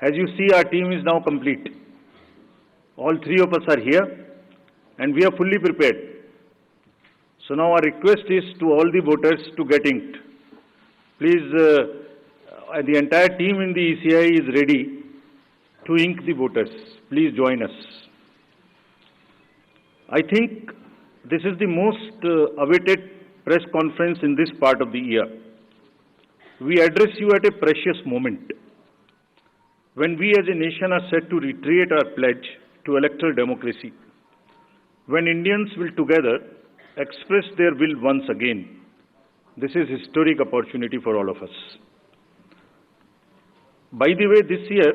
As you see, our team is now complete. All three of us are here and we are fully prepared. So now our request is to all the voters to get inked. Please, the entire team in the ECI is ready to ink the voters. Please join us. I think this is the most awaited press conference in this part of the year. We address you at a precious moment when we as a nation are set to reiterate our pledge to electoral democracy, when Indians will together express their will once again. This is a historic opportunity for all of us. By the way, this year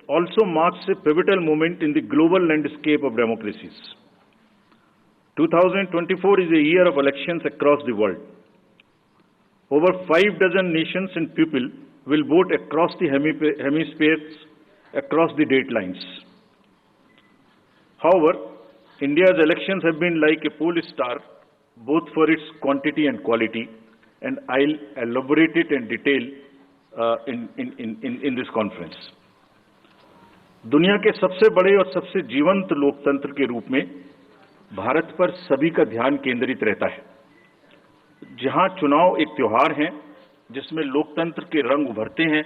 also marks a pivotal moment in the global landscape of democracies. 2024 is a year of elections across the world. Over 5 dozen nations and people will vote across the hemispheres, across the date lines. However, India's elections have been like a pole star, both for its quantity and quality, and I'll elaborate it in detail in this conference. दुनिया के सबसे बड़े और सबसे जीवंत लोकतंत्र के रूप में भारत पर सभी का ध्यान केंद्रित रहता है, जहां चुनाव एक त्योहार है जिसमें लोकतंत्र के रंग उभरते हैं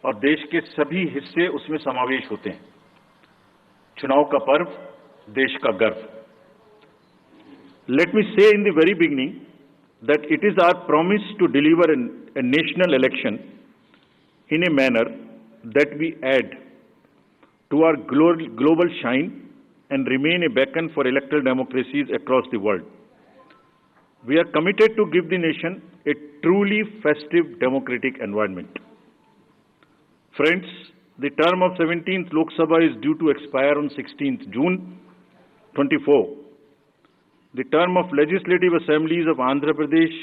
और देश के सभी हिस्से उसमें समावेश होते हैं। चुनाव का पर्व, देश का गर्व। Let me say in the very beginning that it is our promise to deliver a national election in a manner that we add to our global shine and remain a beacon for electoral democracies across the world. We are committed to give the nation a truly festive democratic environment. Friends, the term of 17th Lok Sabha is due to expire on 16th June 24. The term of legislative assemblies of Andhra Pradesh,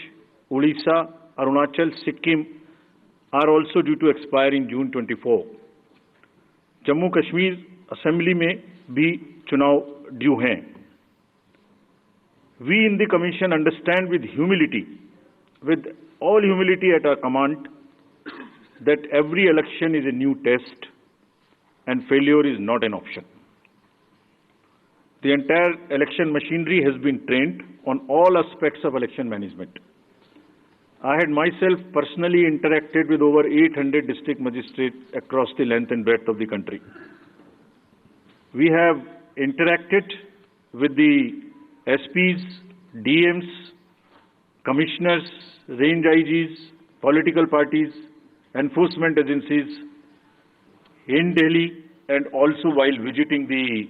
Odisha, Arunachal, Sikkim are also due to expire in June 24. Jammu Kashmir Assembly में भी चुनाव due हैं. We in the Commission understand with all humility at our command, that every election is a new test and failure is not an option. The entire election machinery has been trained on all aspects of election management. I had myself personally interacted with over 800 district magistrates across the length and breadth of the country. We have interacted with the SPs, DMs, commissioners, range IGs, political parties, enforcement agencies in Delhi and also while visiting the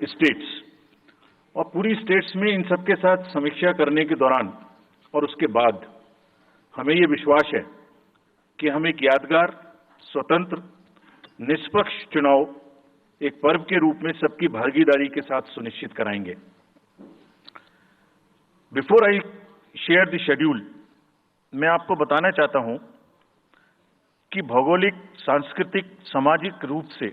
states. और पूरी states में इन सबके साथ समीक्षा करने के दौरान और उसके बाद हमें ये विश्वास है कि हम एक यादगार, स्वतंत्र, निष्पक्ष चुनाव एक पर्व के रूप में सबकी भागीदारी के साथ सुनिश्चित कराएंगे. Before I share the schedule, मैं आपको बताना चाहता हूं कि भौगोलिक, सांस्कृतिक, सामाजिक रूप से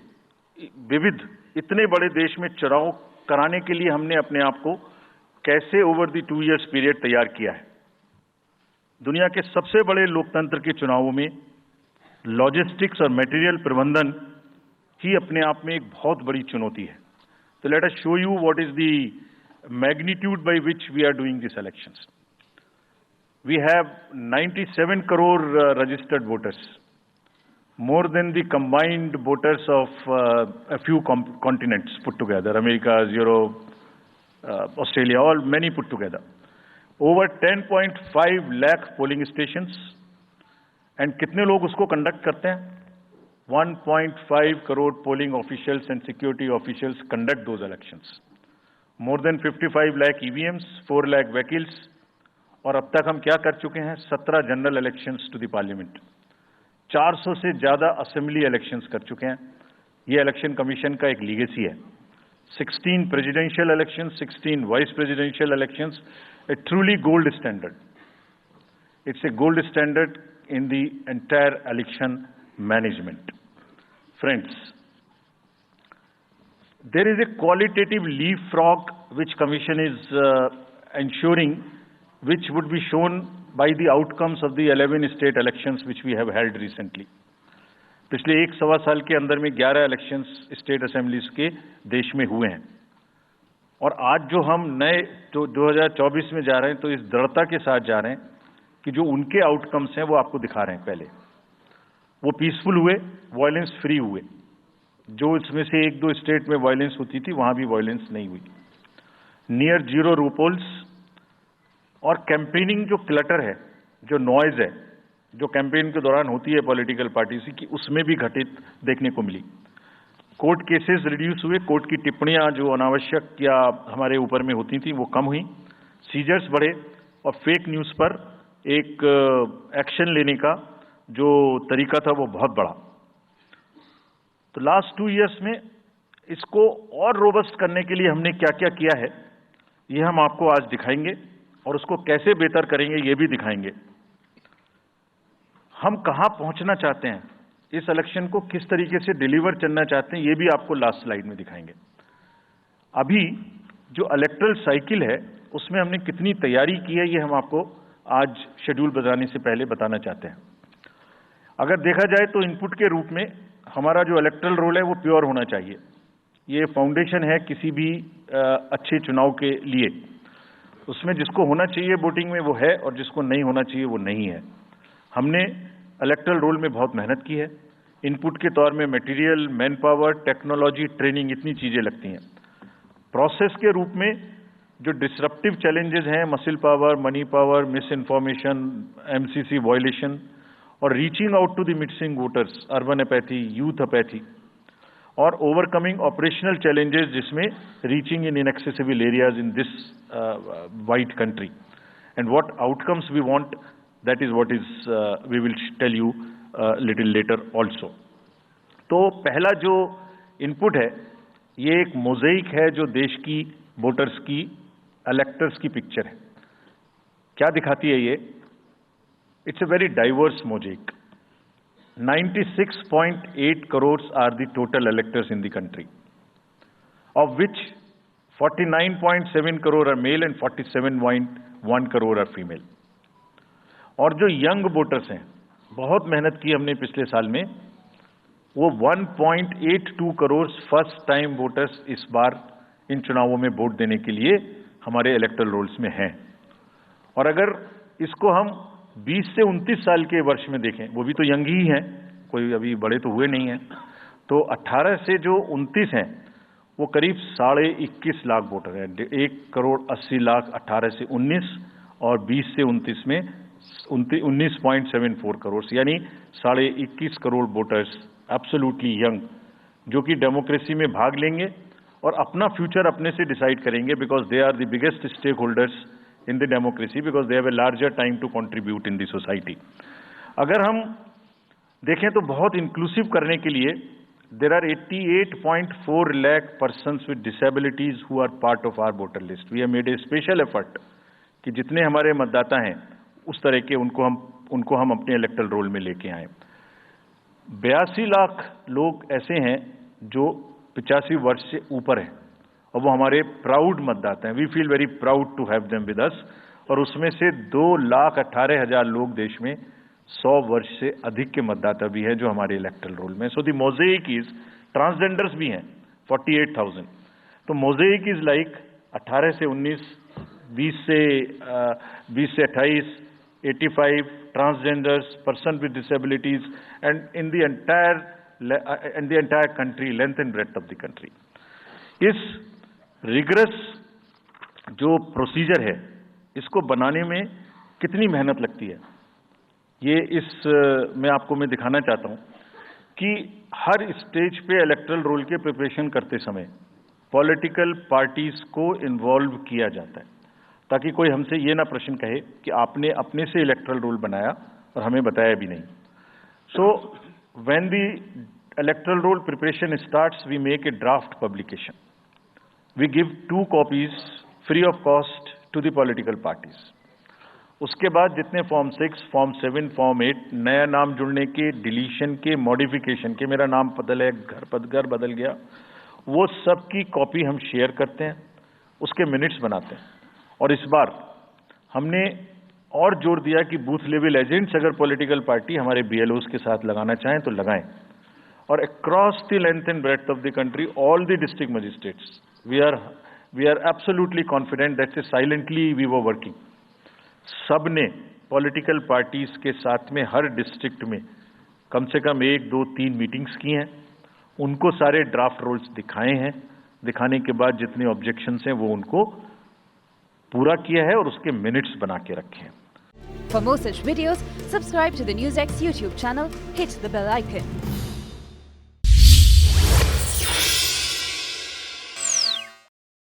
विविध इतने बड़े देश में चुनाव कराने के लिए हमने अपने आप को कैसे ओवर द 2 इयर्स पीरियड तैयार किया है. दुनिया के सबसे बड़े लोकतंत्र के चुनावों में लॉजिस्टिक्स और मटेरियल प्रबंधन ही अपने आप में एक बहुत बड़ी चुनौती है. तो let us show you what is the magnitude by which we are doing this elections. We have 97 crore registered voters, more than the combined voters of a few continents put together, America, Europe, Australia, many put together. Over 10.5 lakh polling stations. And कितने लोग उसको conduct करते हैं? 1.5 crore polling officials and security officials conduct those elections. More than 55 lakh EVMs, 4 lakh vehicles, और अब तक हम क्या कर चुके हैं? 17 general elections to the parliament. 400 से ज्यादा असेंबली इलेक्शंस कर चुके हैं. ये इलेक्शन कमीशन का एक लीगेसी है. 16 presidential elections, 16 vice presidential elections, a truly gold standard. It's a gold standard in the entire election management. Friends, there is a qualitative leapfrog which Commission is ensuring, which would be shown by the outcomes of the 11 state elections which we have held recently. पिछले 1-1.25 साल के अंदर में 11 elections state assemblies के देश में हुए हैं। और आज जो हम नए जो 2024 में जा रहे हैं, तो इस दृढ़ता के साथ जा रहे हैं कि जो उनके आउटकम्स हैं वो आपको दिखा रहे हैं। पहले वो पीसफुल हुए, वायलेंस फ्री हुए। जो इसमें से 1-2 स्टेट में वायलेंस होती थी, वहां भी वायलेंस नहीं हुई। नियर जीरो रूपोल्स और कैंपेनिंग जो क्लटर है, जो नॉइज है, जो कैंपेन के दौरान होती है पॉलिटिकल पार्टीज की, उसमें भी घटित देखने को मिली। कोर्ट केसेस रिड्यूस हुए, कोर्ट की टिप्पणियां जो अनावश्यक या हमारे ऊपर में होती थी वो कम हुई। सीजर्स बढ़े और फेक न्यूज पर एक एक्शन लेने का जो तरीका था वो बहुत बढ़ा। तो लास्ट 2 इयर्स में इसको और रोबस्ट करने के लिए हमने क्या क्या किया है, ये हम आपको आज दिखाएंगे और उसको कैसे बेहतर करेंगे ये भी दिखाएंगे। हम कहां पहुंचना चाहते हैं, इस इलेक्शन को किस तरीके से डिलीवर करना चाहते हैं, ये भी आपको लास्ट स्लाइड में दिखाएंगे। अभी जो इलेक्टरल साइकिल है उसमें हमने कितनी तैयारी की है, ये हम आपको आज शेड्यूल बताने से पहले बताना चाहते हैं। अगर देखा जाए तो इनपुट के रूप में हमारा जो इलेक्टरल रोल है वो प्योर होना चाहिए। ये फाउंडेशन है किसी भी अच्छे चुनाव के लिए। उसमें जिसको होना चाहिए वोटिंग में वो है और जिसको नहीं होना चाहिए वो नहीं है। हमने इलेक्टरल रोल में बहुत मेहनत की है। इनपुट के तौर में material, man power, technology, training, इतनी चीजें लगती हैं। प्रोसेस के रूप में जो डिसरप्टिव चैलेंजेस हैं, muscle power, money power, misinformation, MCC violation और reaching out to the missing voters, urban apathy, youth apathy और ओवरकमिंग ऑपरेशनल चैलेंजेस जिसमें reaching in inaccessible areas in this wide country and what outcomes we want, that is what is we will tell you little later also. तो पहला जो input है ये एक मोज़ेइक है जो देश की वोटर्स की, इलेक्टर्स की पिक्चर है। क्या दिखाती है ये? It's a very diverse mosaic. 96.8 crores are the total electors in the country, of which 49.7 crore are male and 47.1 crore are female. और जो यंग वोटर्स हैं, बहुत मेहनत की हमने पिछले साल में, वो 1.82 करोड़ फर्स्ट टाइम वोटर्स इस बार इन चुनावों में वोट देने के लिए हमारे इलेक्टरल रोल्स में हैं। और अगर इसको हम 20 से 29 साल के वर्ष में देखें, वो भी तो यंग ही हैं, कोई अभी बड़े तो हुए नहीं हैं, तो 18 से जो 29 हैं वो करीब 21.5 लाख वोटर हैं। 1.80 करोड़ 18 से 19 और 20 से 29 में 19.74 करोड़, यानी 21.5 करोड़ वोटर्स एब्सोल्युटली यंग, जो कि डेमोक्रेसी में भाग लेंगे और अपना फ्यूचर अपने से डिसाइड करेंगे, because they are the biggest stake holders in the democracy because they have a larger time to contribute in the society. अगर हम देखें तो बहुत इंक्लूसिव करने के लिए there are 88.4 lakh persons with disabilities who are part of our voter list. We have made a special effort कि जितने हमारे मतदाता हैं उस तरह के उनको हम अपने इलेक्टरल रोल में लेके आए। 82 लाख लोग ऐसे हैं जो 85 वर्ष से ऊपर हैं और वो हमारे प्राउड मतदाता हैं। We feel very proud to have them with us. और उसमें से 2,18,000 लोग देश में 100 वर्ष से अधिक के मतदाता भी हैं जो हमारे इलेक्टरल रोल में। सो द मोज़ेइक इज, ट्रांसजेंडर्स भी हैं 48,000। तो मोज़ेइक इज लाइक 18 से 19, 20 से 28, 85 transgenders, person with disabilities and in the entire country, length and breadth of the country. इस रिगरस जो प्रोसीजर है इसको बनाने में कितनी मेहनत लगती है, ये मैं आपको दिखाना चाहता हूं कि हर स्टेज पे इलेक्टरल रोल के प्रिपरेशन करते समय पॉलिटिकल पार्टीज को इन्वॉल्व किया जाता है, ताकि कोई हमसे ये ना प्रश्न कहे कि आपने अपने से इलेक्टरल रोल बनाया और हमें बताया भी नहीं। So when the electoral roll preparation starts, we make a draft publication. We give 2 copies free of cost to the political parties. उसके बाद जितने फॉर्म 6, फॉर्म 7, फॉर्म 8, नया नाम जुड़ने के, डिलीशन के, मॉडिफिकेशन के, मेरा नाम बदल है, घर बदल गया, वो सब की कॉपी हम शेयर करते हैं, उसके मिनट्स बनाते हैं। और इस बार हमने और जोर दिया कि बूथ लेवल एजेंट्स अगर पॉलिटिकल पार्टी हमारे BLOs के साथ लगाना चाहें तो लगाएं। और across the length and breadth of the country, all the district magistrates, we are absolutely confident that silently we were working. सबने पॉलिटिकल पार्टीज के साथ में हर डिस्ट्रिक्ट में कम से कम 1, 2, 3 मीटिंग्स की हैं, उनको सारे ड्राफ्ट रूल्स दिखाए हैं, दिखाने के बाद जितने ऑब्जेक्शंस हैं वो उनको पूरा किया है और उसके मिनट्स बना के रखे हैं. For more such videos, subscribe to the NewsX YouTube channel, hit the bell icon.